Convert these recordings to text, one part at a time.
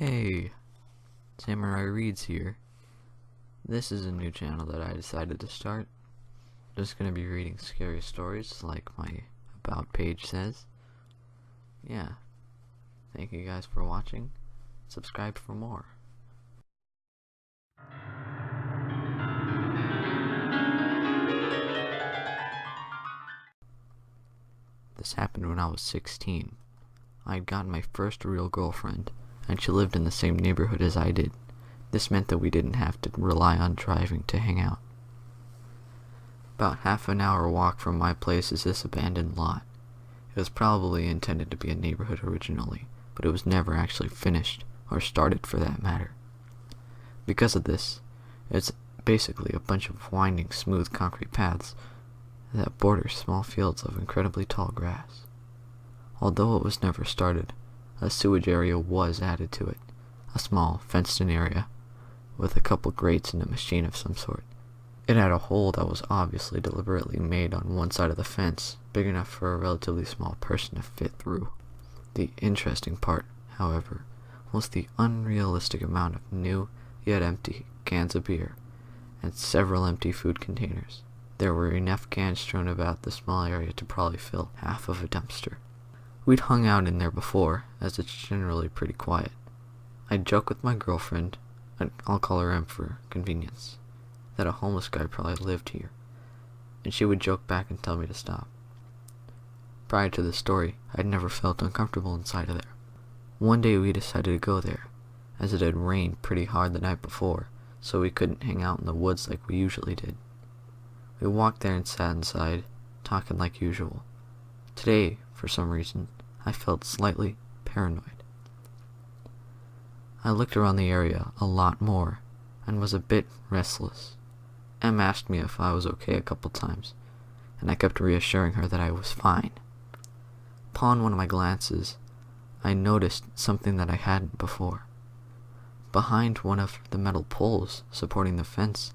Hey, Samurai Reads here. This is a new channel that I decided to start. Just gonna be reading scary stories like my about page says. Yeah, thank you guys for watching. Subscribe for more. This happened when I was 16. I had gotten my first real girlfriend, and she lived in the same neighborhood as I did. This meant that we didn't have to rely on driving to hang out. About half an hour walk from my place is this abandoned lot. It was probably intended to be a neighborhood originally, but it was never actually finished, or started for that matter. Because of this, it's basically a bunch of winding, smooth concrete paths that border small fields of incredibly tall grass. Although it was never started, a sewage area was added to it, a small, fenced-in area, with a couple grates and a machine of some sort. It had a hole that was obviously deliberately made on one side of the fence, big enough for a relatively small person to fit through. The interesting part, however, was the unrealistic amount of new, yet empty, cans of beer, and several empty food containers. There were enough cans strewn about the small area to probably fill half of a dumpster. We'd hung out in there before, as it's generally pretty quiet. I'd joke with my girlfriend, and I'll call her M for convenience, that a homeless guy probably lived here, and she would joke back and tell me to stop. Prior to this story, I'd never felt uncomfortable inside of there. One day we decided to go there, as it had rained pretty hard the night before, so we couldn't hang out in the woods like we usually did. We walked there and sat inside, talking like usual. Today, for some reason, I felt slightly paranoid. I looked around the area a lot more, and was a bit restless. Em asked me if I was okay a couple times, and I kept reassuring her that I was fine. Upon one of my glances, I noticed something that I hadn't before. Behind one of the metal poles supporting the fence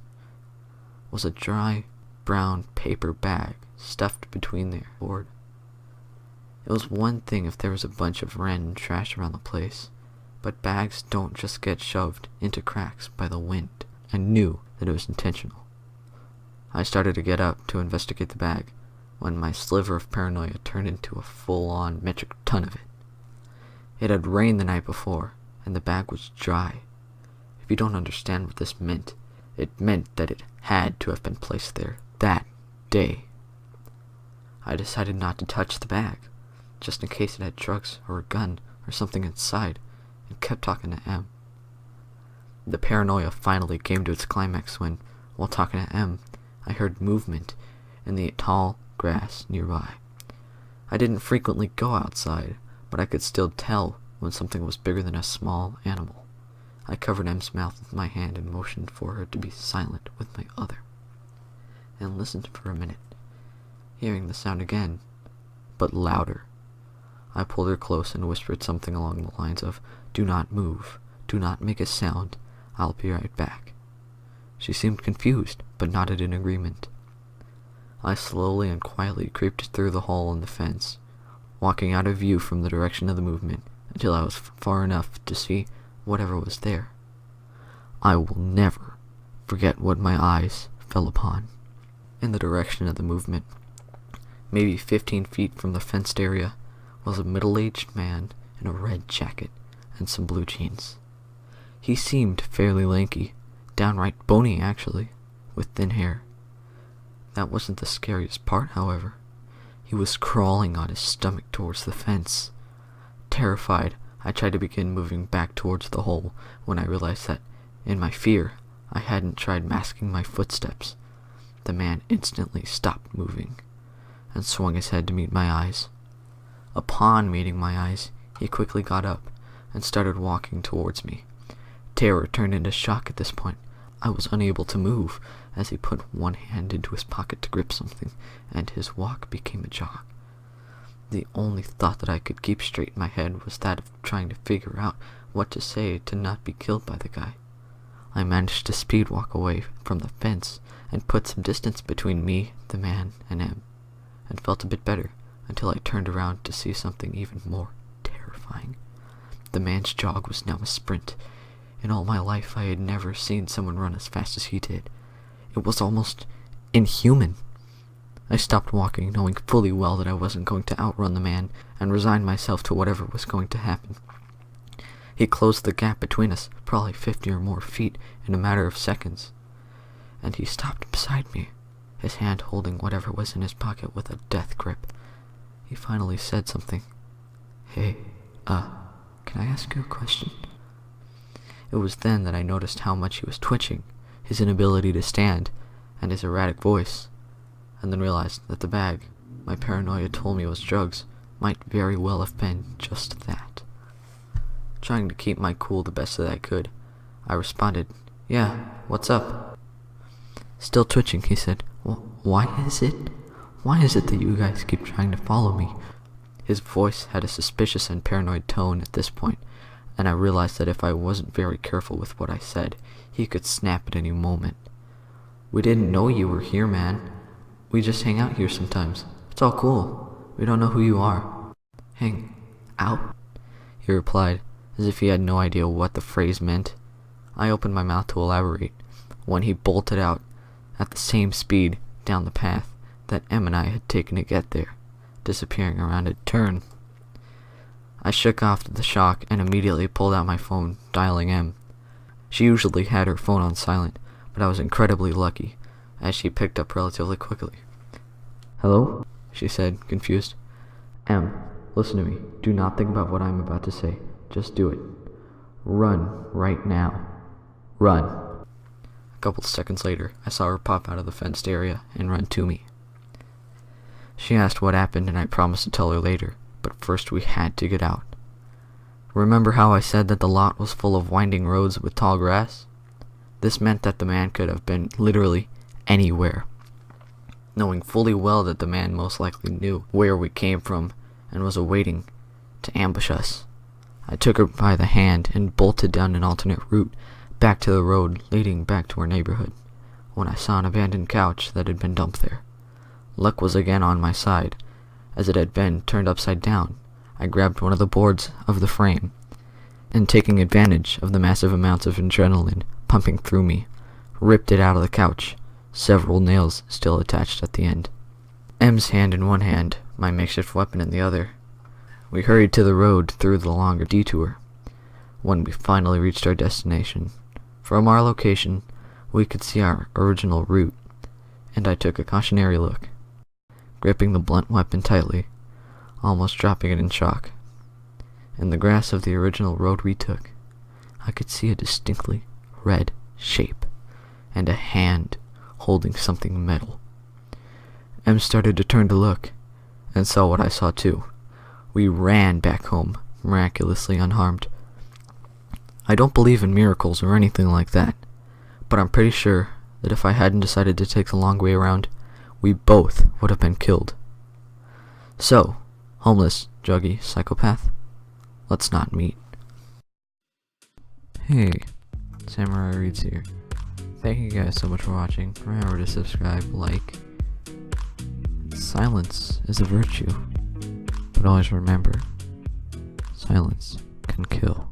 was a dry, brown paper bag stuffed between their board. It was one thing if there was a bunch of random trash around the place, but bags don't just get shoved into cracks by the wind. I knew that it was intentional. I started to get up to investigate the bag, when my sliver of paranoia turned into a full-on metric ton of it. It had rained the night before, and the bag was dry. If you don't understand what this meant, it meant that it had to have been placed there that day. I decided not to touch the bag, just in case it had drugs or a gun or something inside, and kept talking to M. The paranoia finally came to its climax when, while talking to M, I heard movement in the tall grass nearby. I didn't frequently go outside, but I could still tell when something was bigger than a small animal. I covered M's mouth with my hand and motioned for her to be silent with my other, and listened for a minute, hearing the sound again, but louder. I pulled her close and whispered something along the lines of, "Do not move, do not make a sound, I'll be right back." She seemed confused, but nodded in agreement. I slowly and quietly creeped through the hole in the fence, walking out of view from the direction of the movement until I was far enough to see whatever was there. I will never forget what my eyes fell upon. In the direction of the movement, maybe 15 feet from the fenced area, was a middle-aged man in a red jacket and some blue jeans. He seemed fairly lanky, downright bony actually, with thin hair. That wasn't the scariest part, however. He was crawling on his stomach towards the fence. Terrified, I tried to begin moving back towards the hole when I realized that, in my fear, I hadn't tried masking my footsteps. The man instantly stopped moving, and swung his head to meet my eyes. Upon meeting my eyes, he quickly got up, and started walking towards me. Terror turned into shock at this point. I was unable to move, as he put one hand into his pocket to grip something, and his walk became a jog. The only thought that I could keep straight in my head was that of trying to figure out what to say to not be killed by the guy. I managed to speed walk away from the fence, and put some distance between me, the man, and M, and felt a bit better, until I turned around to see something even more terrifying. The man's jog was now a sprint. In all my life, I had never seen someone run as fast as he did. It was almost inhuman. I stopped walking, knowing fully well that I wasn't going to outrun the man, and resigned myself to whatever was going to happen. He closed the gap between us, probably 50 or more feet, in a matter of seconds. And he stopped beside me, his hand holding whatever was in his pocket with a death grip. He finally said something. "Hey, can I ask you a question?" It was then that I noticed how much he was twitching, his inability to stand, and his erratic voice, and then realized that the bag my paranoia told me was drugs might very well have been just that. Trying to keep my cool the best that I could, I responded, "Yeah, what's up?" Still twitching, he said, Why is it that you guys keep trying to follow me?" His voice had a suspicious and paranoid tone at this point, and I realized that if I wasn't very careful with what I said, he could snap at any moment. "We didn't know you were here, man. We just hang out here sometimes. It's all cool. We don't know who you are." "Hang out?" he replied, as if he had no idea what the phrase meant. I opened my mouth to elaborate, when he bolted out, at the same speed, down the path that Em and I had taken to get there, disappearing around a turn. I shook off the shock and immediately pulled out my phone, dialing Em. She usually had her phone on silent, but I was incredibly lucky, as she picked up relatively quickly. "Hello?" she said, confused. "Em, listen to me. Do not think about what I'm about to say. Just do it. Run right now. Run." A couple seconds later, I saw her pop out of the fenced area and run to me. She asked what happened, and I promised to tell her later, but first we had to get out. Remember how I said that the lot was full of winding roads with tall grass? This meant that the man could have been literally anywhere. Knowing fully well that the man most likely knew where we came from and was awaiting to ambush us, I took her by the hand and bolted down an alternate route back to the road leading back to our neighborhood, when I saw an abandoned couch that had been dumped there. Luck was again on my side, as it had been turned upside down. I grabbed one of the boards of the frame, and taking advantage of the massive amounts of adrenaline pumping through me, ripped it out of the couch, several nails still attached at the end. Em's hand in one hand, my makeshift weapon in the other. We hurried to the road through the longer detour. When we finally reached our destination, from our location, we could see our original route, and I took a cautionary look, gripping the blunt weapon tightly, almost dropping it in shock. In the grass of the original road we took, I could see a distinctly red shape, and a hand holding something metal. Em started to turn to look, and saw what I saw too. We ran back home, miraculously unharmed. I don't believe in miracles or anything like that, but I'm pretty sure that if I hadn't decided to take the long way around, we both would have been killed. So, homeless, druggy, psychopath, let's not meet. Hey, Samurai Reads here. Thank you guys so much for watching. Remember to subscribe, like. Silence is a virtue, but always remember, silence can kill.